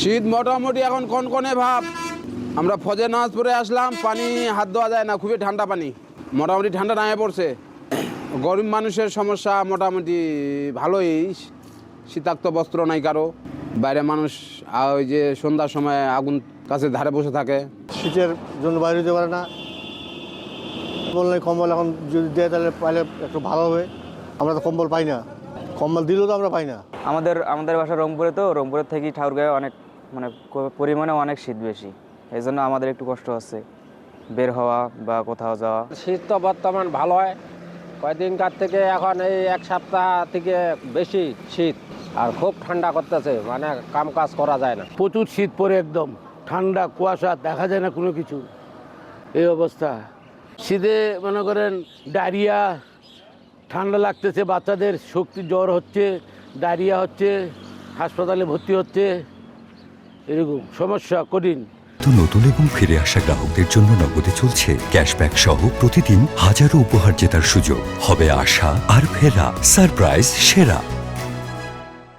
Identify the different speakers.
Speaker 1: শীত মোটামুটি এখন কনকনে ভাব। আমরা ফজর নামাজ পড়ে আসলাম, পানি হাত ধোয়া যায় না, খুবই ঠান্ডা পানি। মোটামুটি ঠান্ডা নামে পড়ছে। গরিব মানুষের সমস্যা মোটামুটি ভালোই, শীতাক্ত বস্ত্র নাই কারো। বাইরে মানুষ ওই যে সন্ধ্যার সময় আগুন কাছে ধারে বসে থাকে।
Speaker 2: শীতের জন্য বাইরে যেতে পারে না, বললে কম্বল এখন যদি দেয় তাহলে পাইলে একটু ভালো হবে। আমরা তো কম্বল পাই না, কম্বল দিলেও তো আমরা পাই না।
Speaker 3: আমাদের বাসা রংপুরে, তো রংপুরের থেকে ঠাকুরগাঁয়ে অনেক পরিমাণে অনেক শীত বেশি। এই জন্য আমাদের একটু কষ্ট হচ্ছে বের হওয়া বা কোথাও যাওয়া।
Speaker 4: শীত তো বর্তমান ভালো হয়, কয়েকদিনকার থেকে এখন এই এক সপ্তাহ থেকে বেশি শীত, আর খুব ঠান্ডা করতেছে, মানে কাম কাজ করা যায় না।
Speaker 5: প্রচুর শীত পড়ে, একদম ঠান্ডা কুয়াশা, দেখা যায় না কোনো কিছু, এই অবস্থা। শীতে মনে করেন ডায়রিয়া, ঠান্ডা লাগতেছে, বাচ্চাদের শক্তি জ্বর হচ্ছে, ডায়রিয়া হচ্ছে, হাসপাতালে ভর্তি হচ্ছে, এরকম সমস্যা কঠিন।
Speaker 6: তো নতুন এবং ফিরে আসা গ্রাহকদের জন্য নগদে চলছে ক্যাশব্যাক সহ প্রতিদিন হাজারো উপহার জেতার সুযোগ। হবে আশা আর ফেরা, সারপ্রাইজ সেরা।